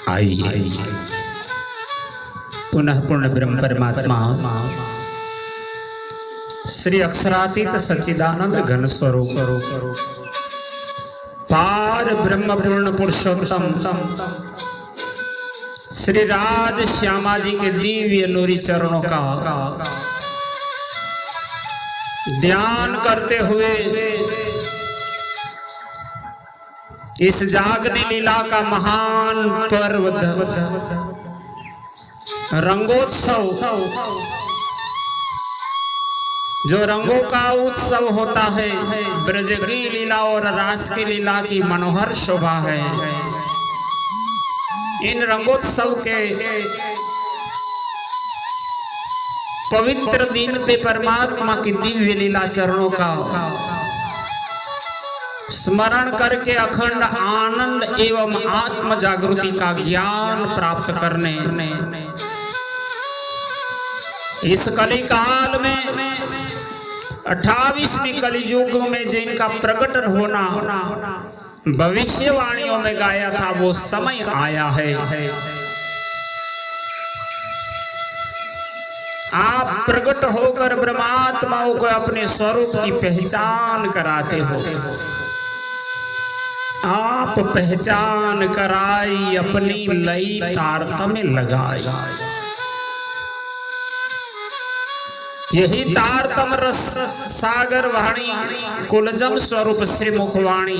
आइए पुनः पूर्ण ब्रह्म परमात्मा श्री अक्षरातीत सच्चिदानंद घन स्वरूप पार ब्रह्म पूर्ण पुरुषोत्तम श्री राज श्यामा जी के दिव्य नूरी चरणों का ध्यान करते हुए इस जागने लीला का महान पर्व रंगोत्सव, जो रंगों का उत्सव होता है, ब्रज की लीला और रास की लीला की मनोहर शोभा है। इन रंगोत्सव के पवित्र दिन पे परमात्मा की दिव्य लीला चरणों का स्मरण करके अखंड आनंद एवं आत्म जागृति का ज्ञान प्राप्त करने इस कली काल में 28वीं कलियुग में जिनका प्रकटन होना भविष्यवाणियों में गाया था, वो समय आया है। आप प्रकट होकर ब्रह्मात्माओं को अपने स्वरूप की पहचान कराते हो। आप पहचान कराई, अपनी लई तारतम्य लगाई। यही तारतम रस सागर वाणी कुलजम स्वरूप श्री मुखवाणी,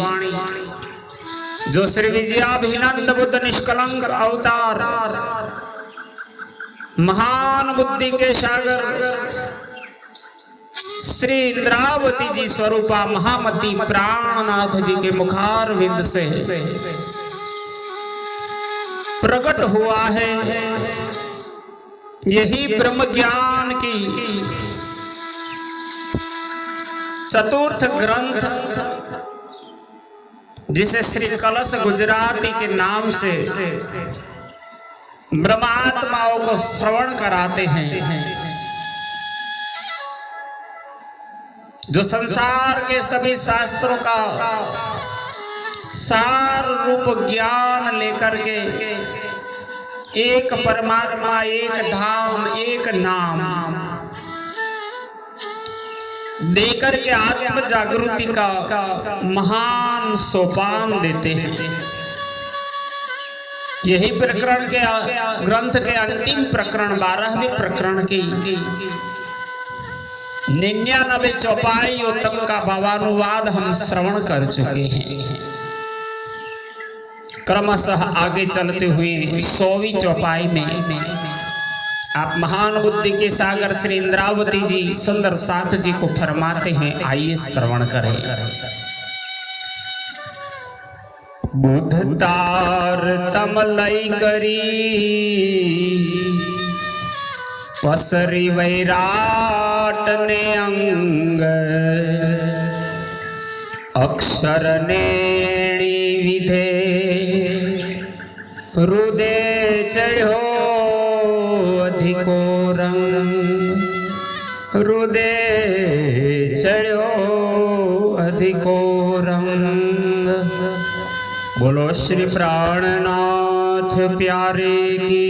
जो श्री विजयाभिनंद बुद्ध निष्कलंक अवतार महान बुद्धि के सागर श्री इंद्रावती जी स्वरूपा महामती प्राणनाथ जी के मुखारविंद से प्रकट हुआ है। यही ब्रह्म ज्ञान की चतुर्थ ग्रंथ, जिसे श्री कलश गुजराती के नाम से ब्रह्मात्माओं को श्रवण कराते हैं, जो संसार के सभी शास्त्रों का सार रूप ज्ञान लेकर के एक परमात्मा, एक धाम, एक नाम देकर के आत्म जागृति का महान सोपान देते हैं। यही प्रकरण के ग्रंथ के अंतिम प्रकरण 12वें प्रकरण की 99 चौपाइयों तक का भावानुवाद हम श्रवण कर चुके हैं। क्रमशः आगे चलते हुए 100वीं चौपाई में आप महान बुद्धि के सागर श्री इंद्रावती जी सुंदर साथ जी को फरमाते हैं, आइए श्रवण करें। बुध तार तमलई करी पसरी वैराट ने अंग, अक्षर नेणी विधे हृदय चढ़ो अधिको रंग, हृदय चढ़ो अधिको रंग। बोलो श्री प्राणनाथ प्यारे की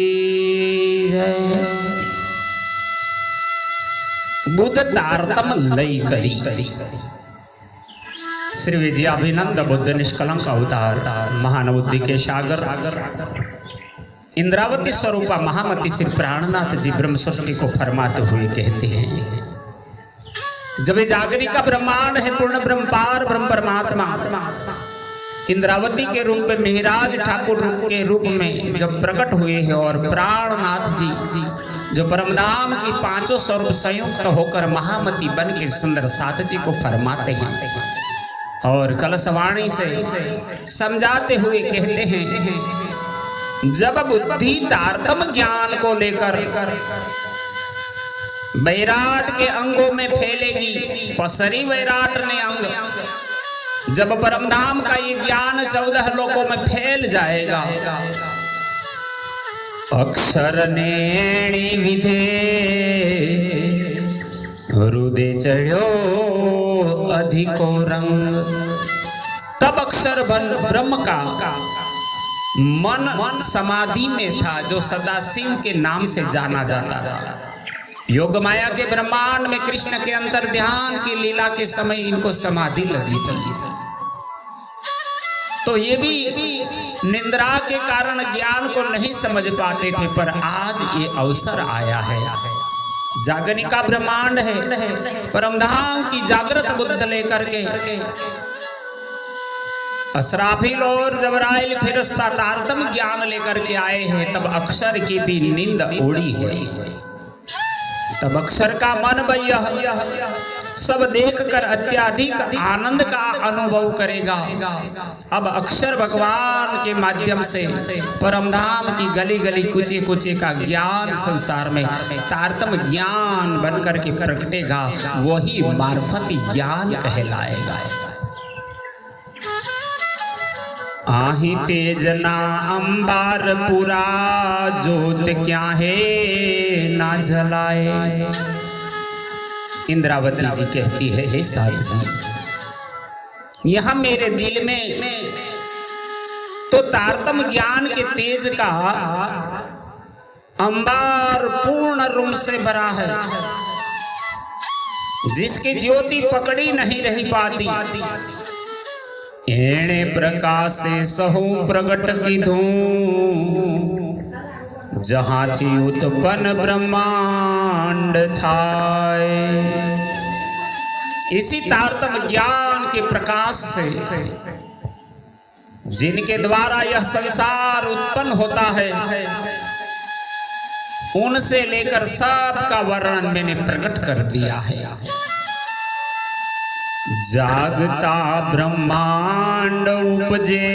जय। बुध तारतम लई करी, श्री विजयाभिनंद बुद्ध निष्कलंक अवतार महान बुद्धि के सागर इंद्रावती स्वरूपा महामती श्री प्राणनाथ जी ब्रह्म सृष्टि को फरमाते हुए कहते हैं, जब ये जागरी का ब्रह्मांड है, पूर्ण ब्रह्म पार ब्रह्म परमात्मा इंद्रावती के रूप में मेहराज ठाकुर के रूप में जब प्रकट हुए हैं, और प्राणनाथ जी जो परमधाम की 5 स्वरूप संयुक्त होकर महामती बन के सुंदर साथ जी को फरमाते हैं और कलशवाणी से समझाते हुए कहते हैं, जब बुद्धि तारतम ज्ञान को लेकर वैराट के अंगों में फैलेगी, पसरी वैराट ने अंग, जब परमधाम का ये ज्ञान 14 लोकों में फैल जाएगा, अक्षर नेणी विधे हृदय चढ़ो अधिको रंग, तब अक्षर ब्रह्म का मन समाधि में था, जो सदाशिव के नाम से जाना जाता था। योग माया के ब्रह्मांड में कृष्ण के अंतर ध्यान की लीला के समय इनको समाधि लगी थी। तो ये भी निंद्रा के कारण ज्ञान को नहीं समझ पाते थे, पर आज ये अवसर आया है। जागरण का ब्रह्मांड है, परमधाम की जागृत बुद्ध लेकर के असराफिल और जबराइल फिरिश्ता तारतम ज्ञान लेकर के आए हैं। तब अक्षर की भी नींद उड़ी है, तब अक्षर का मन भैया सब देखकर अत्यधिक आनंद का अनुभव करेगा। अब अक्षर भगवान के माध्यम से परमधाम की गली गली कुचे कुचे का ज्ञान संसार में तारतम ज्ञान बनकर के प्रकटेगा, वही मार्फती ज्ञान कहलाएगा। आही तेज ना अंबार पूरा, जोत क्या है ना जलाए। इंद्रावती जी कहती है, हे साथ जी, यहां मेरे दिल में तो तारतम ज्ञान के तेज का अंबार पूर्ण रूप से भरा है, जिसकी ज्योति पकड़ी नहीं रही पाती। एणे प्रकाश से सहु प्रगट की धूम, जहां थी उत्पन्न ब्रह्मांड थाए। इसी तारतम ज्ञान के प्रकाश से जिनके द्वारा यह संसार उत्पन्न होता है, उनसे लेकर सबका वर्णन मैंने प्रकट कर दिया है। जागता ब्रह्मांड उपजे,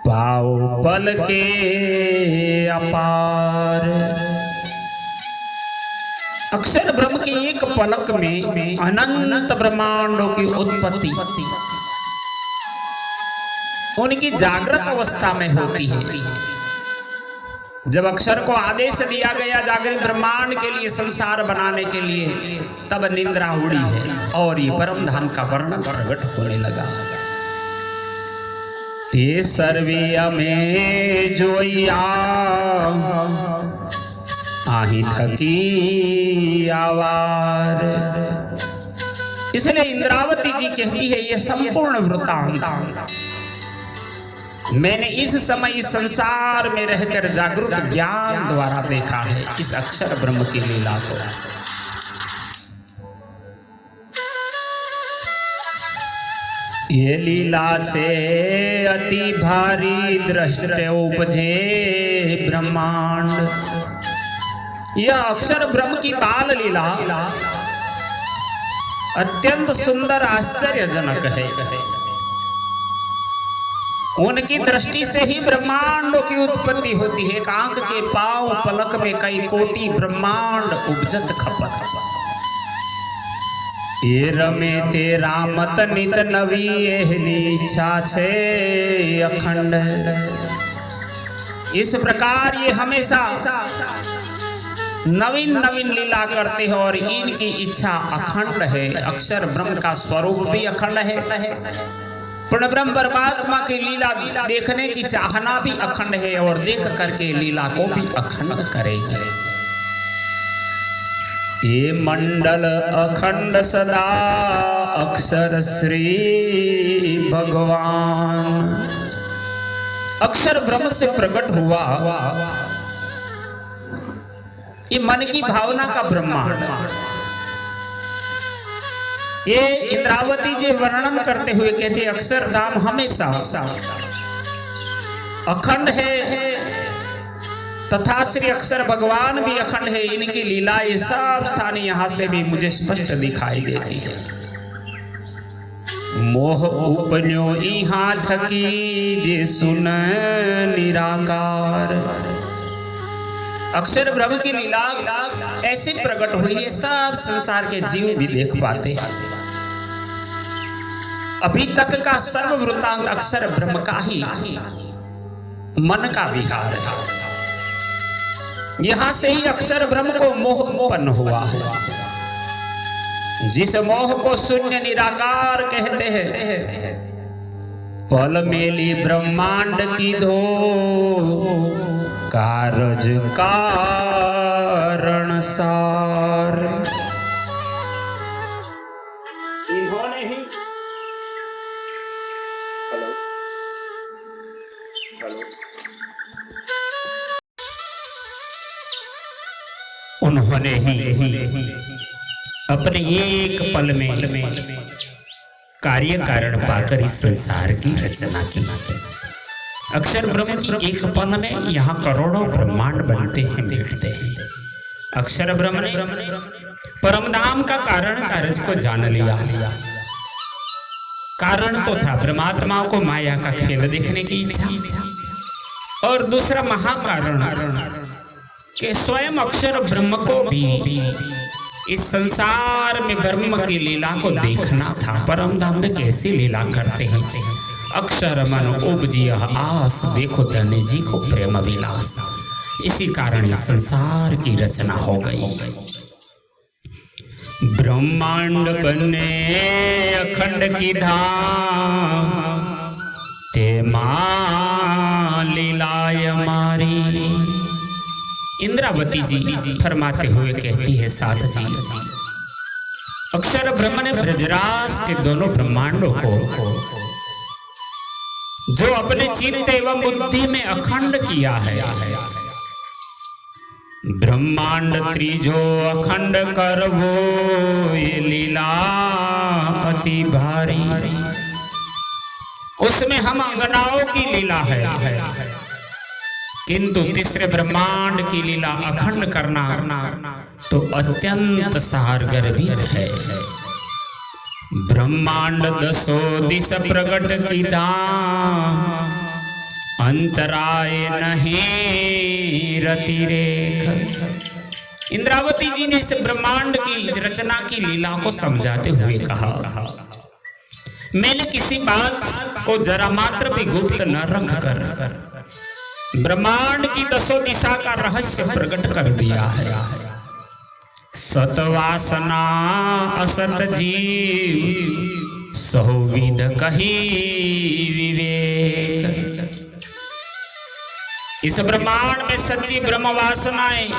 पाओ पल के अपार। अक्षर ब्रह्म के एक पलक में अनंत ब्रह्मांडों की उत्पत्ति उनकी जागृत अवस्था में होती है। जब अक्षर को आदेश दिया गया जागृत ब्रह्मांड के लिए, संसार बनाने के लिए, तब निंद्रा उड़ी है और ये परम धाम का वर्णन प्रकट होने लगा। ते सर्वे में जोया आही थकी आवार। इसलिए इंद्रावती जी कहती है, यह संपूर्ण वृत्तांत मैंने इस समय इस संसार में रहकर जागरूक ज्ञान द्वारा देखा है, इस अक्षर ब्रह्म की लीला को। ये लीला छे अति भारी दृष्टि उपजे ब्रह्मांड। यह अक्षर ब्रह्म की बाल लीला अत्यंत सुंदर आश्चर्यजनक है। उनकी दृष्टि से ही ब्रह्मांडों की उत्पत्ति होती है। एक आंख के पांव पलक में कई कोटि ब्रह्मांड उपजत खपत। ये रमे तेरा मत नित नवी एहनी इच्छा छे अखंड। इस प्रकार ये हमेशा नवीन नवीन लीला करते हैं और इनकी इच्छा अखंड है। अक्षर ब्रह्म का स्वरूप भी अखंड है, पूर्ण ब्रह्म परमात्मा की लीला देखने की चाहना भी अखंड है और देख करके लीला को भी अखंड करेंगे। ये मंडल अखंड सदा अक्षर श्री भगवान। अक्षर ब्रह्म से प्रकट हुआ ये मन की भावना का ब्रह्मांड। ये इंद्रावती जी वर्णन करते हुए कहते अक्षरधाम हमेशा अखंड है तथा श्री अक्षर भगवान भी अखंड है। इनकी लीला ये सब स्थान यहाँ से भी मुझे स्पष्ट दिखाई देती है। मोह उपन्यो इहा थकी जे सुन निराकार। अक्षर ब्रह्म की लीला ऐसे प्रकट हुई है, सब संसार के जीव भी देख पाते हैं। अभी तक का सर्व वृत्तांत अक्षर ब्रह्म का ही मन का विहार है। यहां से ही अक्षर ब्रह्म को मोह उत्पन्न हुआ है। जिस मोह को शून्य निराकार कहते हैं, पल मेली ब्रह्मांड की धो कारज कारण सार। इन्होंने ही उन्होंने ही अपने एक पल में कार्य कारण पाकर इस संसार की रचना की। अक्षर ब्रह्म की एक पल में यहाँ करोड़ों ब्रह्मांड बनते हैं, बैठते हैं। अक्षर ब्रह्म ने परम धाम का कारण कारज को जान लिया। कारण तो था ब्रह्मात्माओं को माया का खेल देखने की इच्छा, और दूसरा महाकारण कि स्वयं अक्षर ब्रह्म को भी इस संसार में ब्रह्म की लीला को देखना था। परम धाम में कैसी लीला करते हैं। अक्षर मन उपजिय आस, देखो धन्य जी को प्रेम विलास। इसी कारण संसार की रचना हो गई। ब्रह्मांड बने अखंड की धाम, ते मां लीलाय मारी। इंद्रावती जी फरमाते हुए कहती है साथ जी, अक्षर ब्रह्म ने ब्रजराज के दोनों ब्रह्मांडों को जो अपने चित्त एवं बुद्धि में अखंड किया है। ब्रह्मांड त्रिजो अखंड करवो ये लीला अति भारी। उसमें हम अंगनाओं की लीला है, किंतु तीसरे ब्रह्मांड की लीला अखंड करना तो अत्यंत सार गर्भित है। ब्रह्मांड दसो दिश प्रकट की दाम, अंतराय नहीं रतिरेख। इंद्रावती जी ने इस ब्रह्मांड की रचना की लीला को समझाते हुए कहा, मैंने किसी बात को जरा मात्र भी गुप्त न रख कर ब्रह्मांड की दसों दिशा का रहस्य प्रकट कर दिया है। सतवासना असत जीव, सौविध कही विवेक। इस ब्रह्मांड में सच्ची ब्रह्म वासनाएं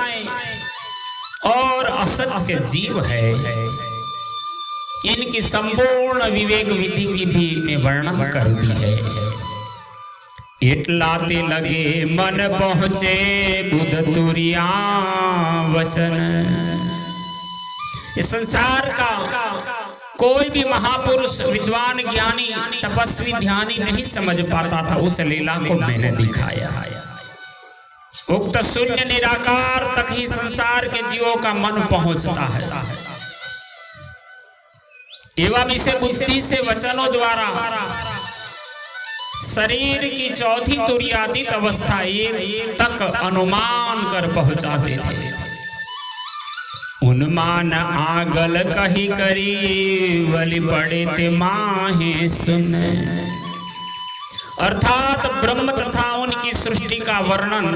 और असत्य जीव है। इनकी संपूर्ण विवेक विधि की भी मैं वर्णन कर दी है। इतलाते लगे मन पहुंचे बुध तुरिया वचन। इस संसार का कोई भी महापुरुष, विद्वान, ज्ञानी, तपस्वी, ध्यानी नहीं समझ पाता था। उस लीला को मैंने दिखाया। उक्त शून्य निराकार तक ही संसार के जीवों का मन पहुंचता है, एवं इसे बुद्धि से वचनों द्वारा शरीर की चौथी तुर्यातीत अवस्था तक अनुमान कर पहुंचाते थे। उन्मान आगल कही करी, बलि पड़े ते माहे सुन। अर्थात ब्रह्म तथा उनकी सृष्टि का वर्णन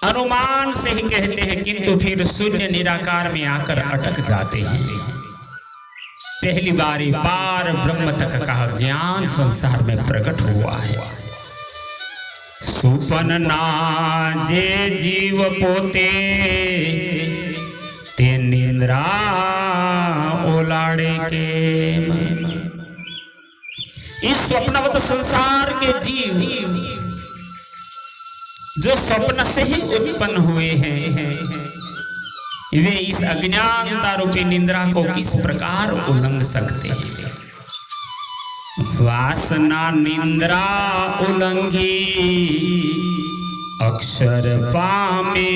अनुमान से ही कहते हैं, किंतु फिर शून्य निराकार में आकर अटक जाते हैं। पहली बारी बार ब्रह्म तक का ज्ञान संसार में प्रकट हुआ है। सुपन ना जे जीव पोते, ते निंद्रा ओलाड़े के। इस स्वप्नवत संसार के जीव जो स्वप्न से ही उत्पन्न हुए हैं, वे इस अज्ञानता रूपी निंद्रा को किस प्रकार उल्लंघ सकते हैं। वासना निंद्रा उल्लंघी, अक्षर पामे।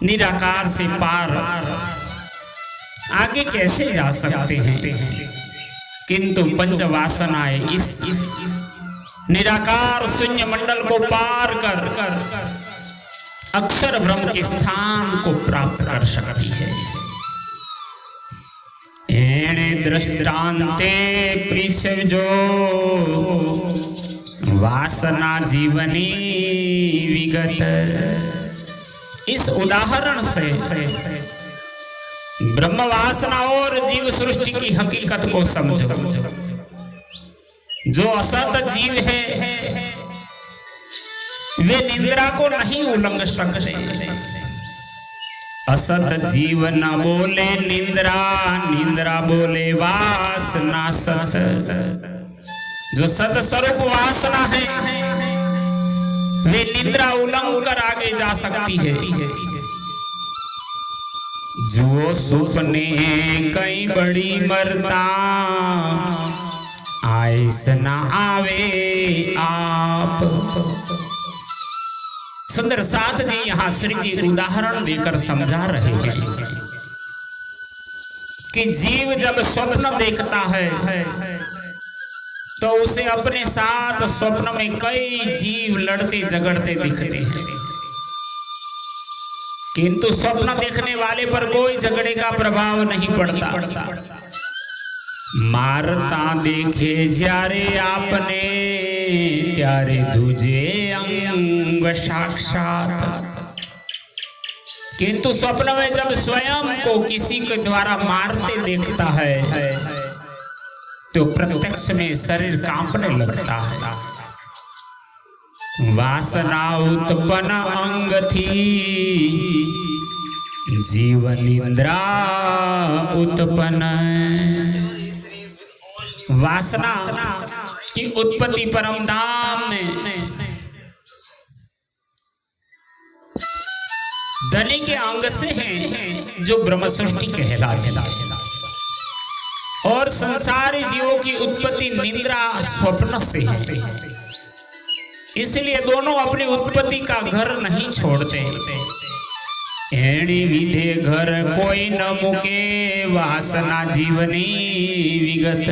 निराकार से पार आगे कैसे जा सकते हैं, किंतु पंच वासनाएं इस निराकार शून्य मंडल को पार कर अक्षर ब्रह्म के स्थान को प्राप्त कर सकती है। एणे दृष्टांते पृछ्व जो, वासना जीवनी विगत। इस उदाहरण से ब्रह्म वासना और जीव सृष्टि की हकीकत को समझो। जो असत जीव है वे निंद्रा को नहीं उल्लंघ सकते। असत जीव न बोले निंद्रा, निंद्रा बोले वासना सत। जो सत स्वरूप वासना है वे निंद्रा उल्लंघ कर आगे जा सकती है। जो सुपने कई बड़ी मरता आइस न आवे आप। सुंदर साथ जी यहाँ श्री जी उदाहरण देकर समझा रहे हैं कि जीव जब स्वप्न देखता है तो उसे अपने साथ स्वप्न में कई जीव लड़ते झगड़ते दिखते हैं, किंतु स्वप्न देखने वाले पर कोई झगड़े का प्रभाव नहीं पड़ता। मारता देखे जारे आपने प्यारे दूजे अंग साक्षात। किंतु स्वप्न में जब स्वयं को किसी के द्वारा मारते देखता है तो प्रत्यक्ष में शरीर कांपने लगता है। वासना उत्पन्न अंग थी जीवन इंद्रा उत्पन्न। वासना की उत्पत्ति परम धाम में दली के अंग से है जो ब्रह्म सृष्टि कहलाते हैं, और संसारी जीवों की उत्पत्ति निंद्रा स्वप्न से है। इसलिए दोनों अपनी उत्पत्ति का घर नहीं छोड़ते। एणी विधे घर कोई न मुके वासना जीवनी विगत।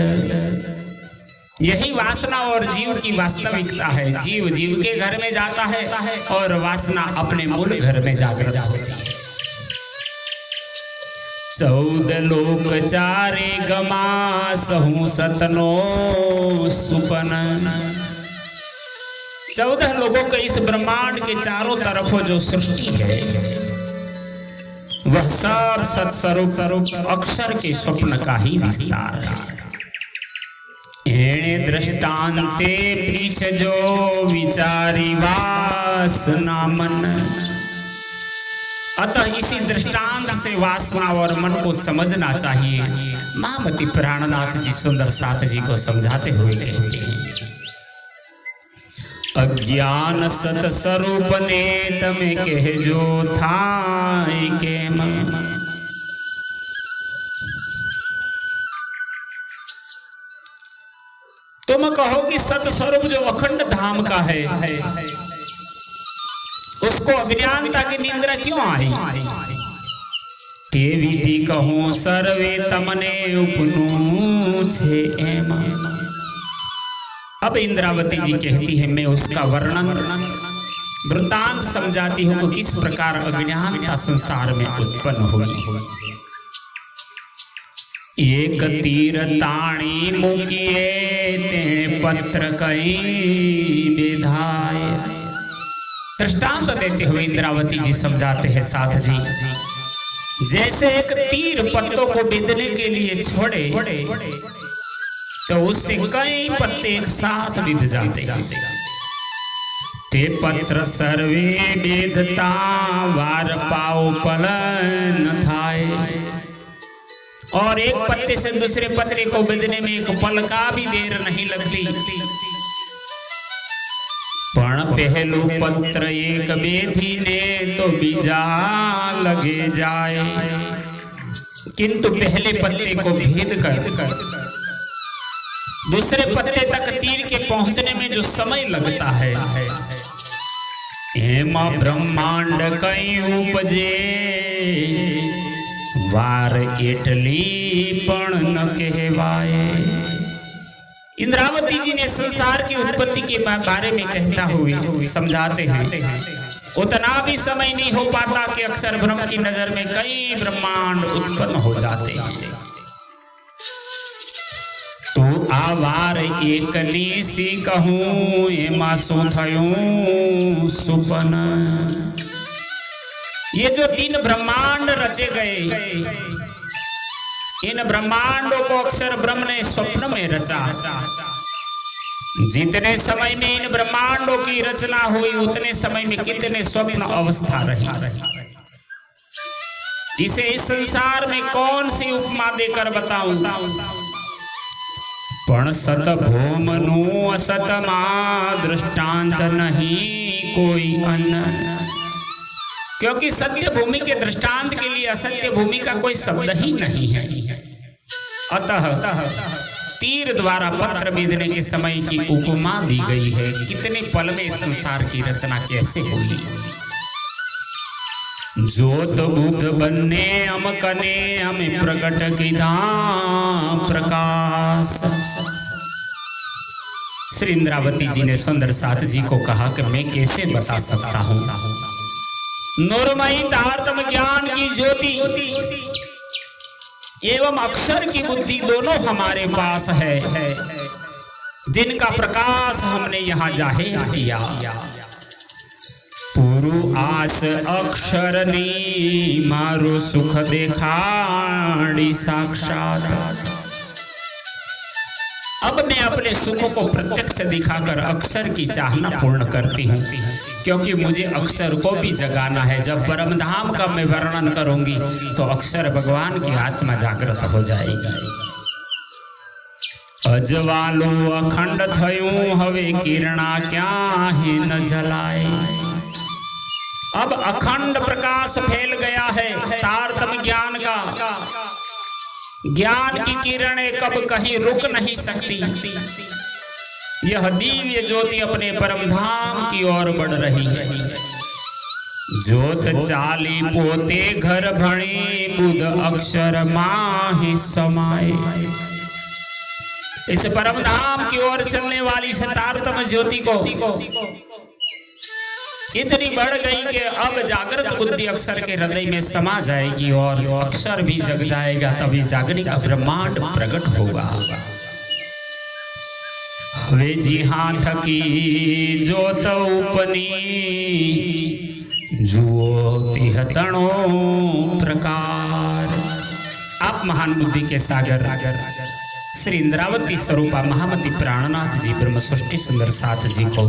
यही वासना और जीव की वास्तविकता है। जीव जीव के घर में जाता है और वासना अपने मूल घर में जागृत होती है। 14 लोक चारे गमा सहु सतनो सुपन। 14 लोगों के इस ब्रह्मांड के चारों तरफ जो सृष्टि है वह सब सत्स्वरूप अक्षर के स्वप्न का ही विस्तार है। एणे दृष्टांते पीछ जो विचारी वासना मन। अतः इसी दृष्टांत से वासना और मन को समझना चाहिए। महामती प्राणनाथ जी सुंदर साथ जी को समझाते हुए कहते हैं, अज्ञान सत स्वरूप ने तमे कह जो थाय के मन। तुम कहो कि सत स्वरूप जो अखंड धाम का है उसको अज्ञानता की निंद्रा क्यों आई? ते विधि कहूं सर्वे तमने उपनू छे एम। अब इंद्रावती जी कहती है, मैं उसका वर्णन वृत्तांत समझाती हूं कि किस प्रकार अज्ञानता संसार में उत्पन्न हुई। एक तीर ताणी मुकिए ते पत्र कई विधाय। दृष्टांत देते हुए इंद्रावती जी समझाते हैं साथ जी, जैसे एक तीर पत्तों को बिदने के लिए छोड़े तो उससे कई पत्ते एक साथ बिध जाते हैं। ते पत्र सर्वे बेधता वार पाओ पलन थाए। और एक पत्ते से दूसरे पत्ते को बिदने में एक पल का भी देर नहीं लगती। पण पहलू पत्र एक बेधी ने तो बीजा लगे जाए। किंतु पहले पत्ते को भेद कर दूसरे पत्ते तक तीर के पहुंचने में जो समय लगता है, हेमा ब्रह्मांड कई उपजे वार एटली पण न कहवाए। इंद्रावती जी ने संसार की उत्पत्ति के बारे में कहता हुए समझाते हैं, उतना भी समय नहीं हो पाता कि अक्षर ब्रह्म की नजर में कई ब्रह्मांड उत्पन्न हो जाते हैं। तो आवार एकली सी कहूं एमा सो थयूं सुपन। ये जो 3 ब्रह्मांड रचे गए इन ब्रह्मांडों को अक्षर ब्रह्म ने स्वप्न में रचा। जितने समय में इन ब्रह्मांडों की रचना हुई उतने समय में कितने स्वप्न अवस्था रही। इसे इस संसार में कौन सी उपमा देकर बताऊं। पण सत भूमनु असत मां दृष्टांत नहीं कोई अन्य। क्योंकि सत्य भूमि के दृष्टांत के लिए असत्य भूमि का कोई शब्द ही नहीं है। अतः तीर द्वारा पत्र भेजने के समय की उपमा दी गई है। कितने पल में संसार की रचना कैसे हुई। ज्योत बुध बनने हम कने हमें प्रकट की धाम प्रकाश। श्री इंद्रावती जी ने सुंदर साथ जी को कहा कि मैं कैसे बता सकता हूँ। नूरमयी तारतम ज्ञान की ज्योति एवं अक्षर की बुद्धि दोनों हमारे पास है, जिनका प्रकाश हमने यहाँ जाहिर किया। पुरु आस अक्षर ने मारो सुख देखाड़ी साक्षात। अब मैं अपने सुख को प्रत्यक्ष दिखाकर अक्षर की चाहना पूर्ण करती हूँ, क्योंकि मुझे अक्षर को भी जगाना है। जब परम धाम का मैं वर्णन करूंगी तो अक्षर भगवान की आत्मा जागृत हो जाएगी। अजवालो अखंड थयूं हवे किरणा क्या ही न जलाए। अब अखंड प्रकाश फैल गया है तारतम ज्ञान का। ज्ञान की किरणें कब कहीं रुक नहीं सकती। यह दिव्य ज्योति अपने परम धाम की ओर बढ़ रही है। ज्योत चाली पोते घर भणे बुध अक्षर माहि समाए। इस परम धाम की ओर चलने वाली तारतम ज्योति को इतनी बढ़ गई कि अब जागृत बुद्धि अक्षर के हृदय में समा जाएगी और अक्षर भी जग जाएगा। तभी जागने का ब्रह्मांड प्रकट होगा। वे जी हाथ की ज्योत उपनी ज्योति तणो प्रकार। आप महान बुद्धि के सागर श्री इंद्रावती स्वरूपा महामती प्राणनाथ जी ब्रह्म सृष्टि सुंदर साथ जी को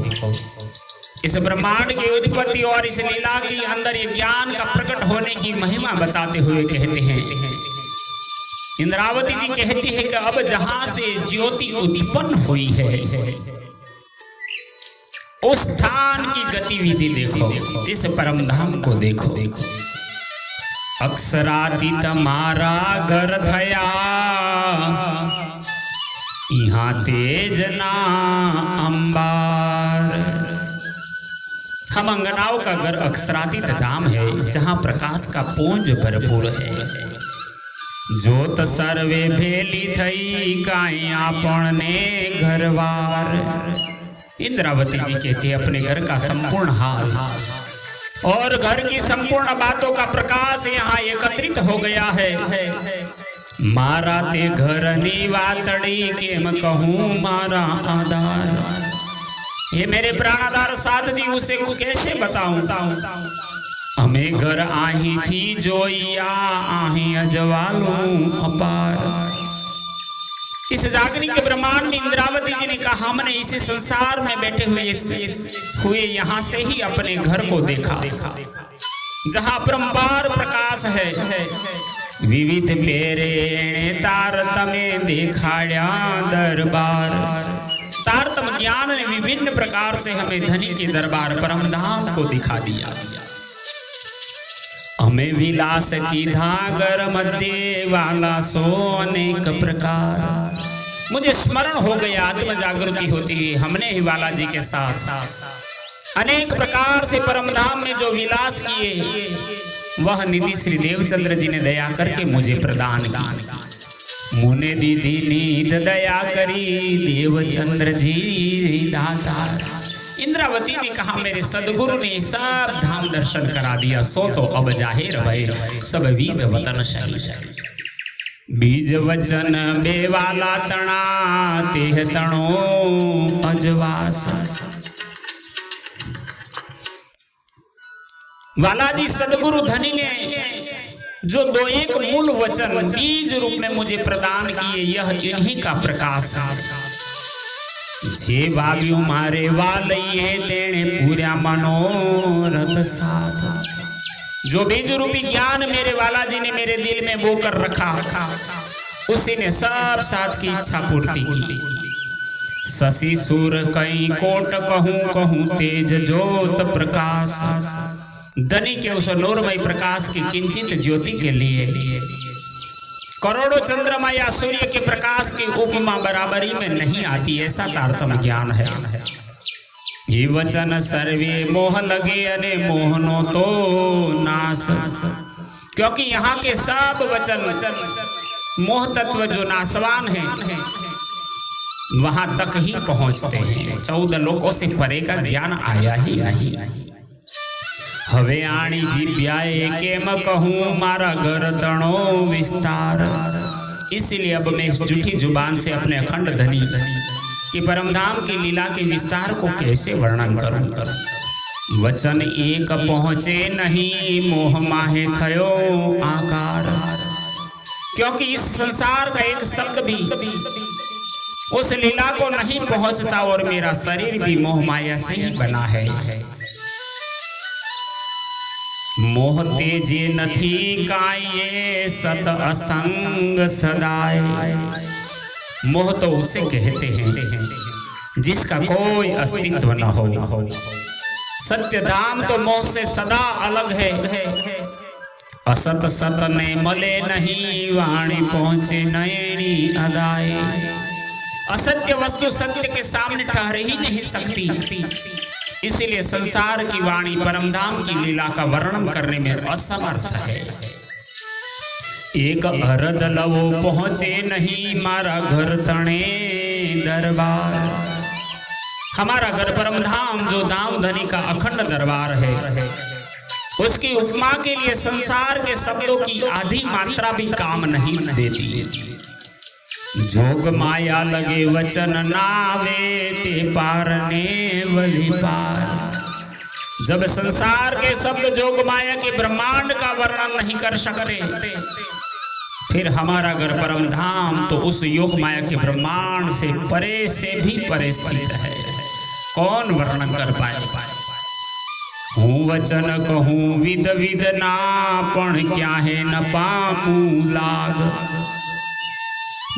इस ब्रह्मांड की उत्पत्ति और इस लीला के अंदर ये ज्ञान का प्रकट होने की महिमा बताते हुए कहते हैं। इंद्रावती जी कहती है कि अब जहां से ज्योति उत्पन्न हुई है उस स्थान की गतिविधि देखो, इस परम धाम को देखो। अक्षरातीत मारा घर थया यहाँ तेज ना अंबार। हम अंगनाओं का घर अक्षरातीत धाम है जहां प्रकाश का पुंज भरपूर है। ज्योत सर्वे भेली थई काई आपण ने घरवार। इंद्रावती जी कहते हैं अपने घर का संपूर्ण हाल और घर की संपूर्ण बातों का प्रकाश यहाँ एकत्रित हो गया है। मारा ते घर नी वातड़ी केम कहूँ मारा आधार। ये मेरे प्राणाधार साथ जी उसे कैसे बताऊं। हमें घर आही थी जोइया आही अजवालू अपार। इस जागनी के ब्रह्मांड में इंद्रावती जी ने कहा हमने इसी संसार में बैठे हुए यहाँ से ही अपने घर को देखा जहाँ परंपार प्रकाश है। विविध पेरे तारतमे दिखाड़ा दरबार। तारतम ज्ञान ने विभिन्न प्रकार से हमें धनी के दरबार परमधाम को दिखा दिया। हमें विलास की धागर मध्य वाला सो अनेक प्रकार। मुझे स्मरण हो गया, आत्म जागृति होती है। हमने ही वाला जी के साथ अनेक प्रकार से परमधाम में जो विलास किए वह निधि श्री देवचंद्र जी ने दया करके मुझे प्रदान की। मुने दीदी नींद दया करी देवचंद्र जी दातार। इंद्रावती ने कहा मेरे सदगुरु ने सब धाम दर्शन करा दिया, सो तो अब जाहिर भय सब विध वतन शही। बीज वचन बेवाला तणा तेह तणो अजवास। वालाजी सदगुरु धनी ने जो दो एक मूल वचन बीज रूप में मुझे प्रदान किए, यह इन्हीं का प्रकाश है। जे भाव्यू मारे वालये तेने पूरा मनोरथ साथ। जो बीज रूपी ज्ञान मेरे वाला जी ने मेरे दिल में बो कर रखा, उसी ने सब साथ की इच्छा पूर्ति की। शशि सूर कई कोट कहूं कहूं तेज ज्योत प्रकाश। धनी के उस नूरमय प्रकाश की किंचित ज्योति के लिए करोड़ों चंद्रमा या सूर्य के प्रकाश की उपमा बराबरी में नहीं आती, ऐसा तारतम्य ज्ञान है। ये वचन सर्वे मोह लगे अने मोहनो तो नाश। क्योंकि यहाँ के सब वचन मोह तत्व जो नाशवान है वहां तक ही पहुंचते हैं। 14 लोकों से परे का ज्ञान आया ही नहीं। हवे आणी जीव्याए केम कहूं मारा घर तणो विस्तार। इसलिए अब मैं इस झूठी जुबान से अपने अखंड धनी कि परमधाम की लीला के विस्तार को कैसे वर्णन करूं। वचन एक पहुंचे नहीं मोह माहे थयो आकार। क्योंकि इस संसार का एक शब्द भी उस लीला को नहीं पहुंचता और मेरा शरीर भी मोह माया से ही बना है। मोह तेजे नथी काये सत असंग सदाए। मोह तो उसे कहते हैं जिसका कोई अस्तित्व न हो। सत्य धाम तो मोह से सदा अलग है। असत सत ने मले नहीं वाणी पहुंचे नयनी अदाए। असत्य वस्तु सत्य के सामने ठहर ही नहीं सकती। इसलिए संसार की वाणी परमधाम की लीला का वर्णन करने में असमर्थ है। एक अरद लवो पहुंचे नहीं मारा घर तणे दरबार। हमारा घर परमधाम जो धाम धनी का अखंड दरबार है, उसकी उपमा के लिए संसार के शब्दों की आधी मात्रा भी काम नहीं देती। जोग माया लगे वचन नावे ते पार ने वली पार। जब संसार के शब्द जोग माया के ब्रह्मांड का वर्णन नहीं कर सकते, फिर हमारा घर परम धाम तो उस योग माया के ब्रह्मांड से भी परे स्थित है। कौन वर्णन कर पाए। हूँ वचन कहूँ विद विद ना पण क्या है न पामू लाग।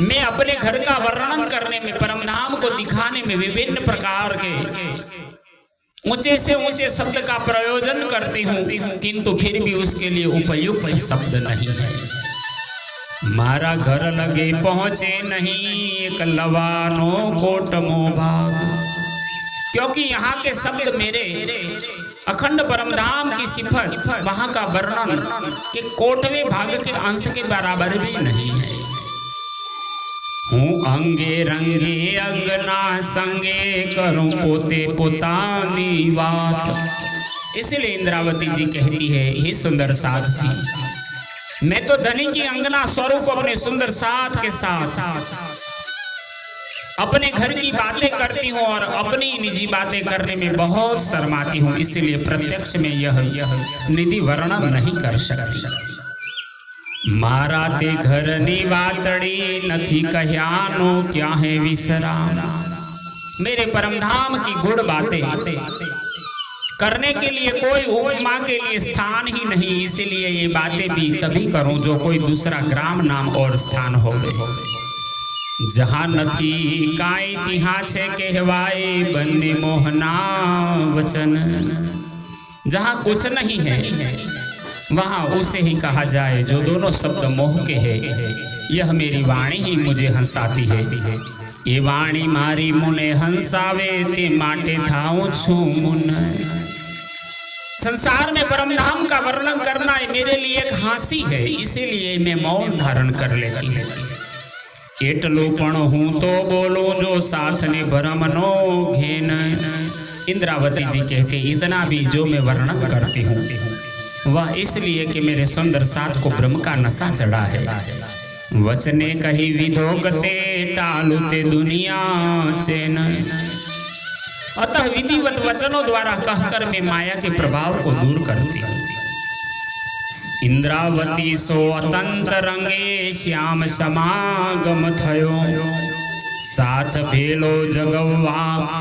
मैं अपने घर का वर्णन करने में, परमधाम को दिखाने में विभिन्न प्रकार के ऊंचे से ऊंचे शब्द का प्रयोजन करती हूँ, किंतु फिर भी उसके लिए उपयुक्त शब्द नहीं है। मारा घर लगे पहुंचे नहीं एक लवानो कोट मोभाग। क्योंकि यहाँ के शब्द मेरे अखंड परमधाम की सिफत, वहां का वर्णन के कोटवे भाग के अंश के बराबर भी नहीं है। हूँ अंगे रंगे अगना संगे करूं पोते पोतानी बात। इसलिए इंद्रावती जी कहती है, हे सुंदर साथ जी, मैं तो धनी की अंगना स्वरूप अपने सुंदर साथ के साथ अपने घर की बातें करती हूँ और अपनी निजी बातें करने में बहुत शर्माती हूँ। इसलिए प्रत्यक्ष में यह निधि वर्णन नहीं कर सकती। मारा ते घर निवातड़ी नथी कह्यानो क्या है विसराम। मेरे परमधाम की गुण बातें करने के लिए कोई उपमा के लिए स्थान ही नहीं। इसलिए ये बातें भी तभी करूं जो कोई दूसरा ग्राम नाम और स्थान हो। जहां नथी काई तिहा छे कहवाए बन्ने मोहना वचन। जहां कुछ नहीं है वहां उसे ही कहा जाए जो दोनों शब्द मोह के है। यह मेरी वाणी ही मुझे हंसाती है। ये वाणी मारी मुने हंसावे ते माटे थाऊं छु मुन। संसार में परमधाम का वर्णन करना मेरे लिए एक हंसी है, इसीलिए मैं मौन धारण कर लेती हूँ। एटलो पण हूं तो बोलो जो साथ ने भरम नो घेन। इंद्रावती जी कहते इतना भी जो मैं वर्णन करती हूँ वह इसलिए कि मेरे सुंदर साथ को ब्रह्म का नशा चढ़ा है। वचने कही विधोगते टालुते दुनिया चैन। अतः विधिवत वचनों द्वारा कहकर मैं माया के प्रभाव को दूर करती हूँ। इंद्रावती सो अतंत रंगे श्याम समागम थयो साथ भेलो जगवा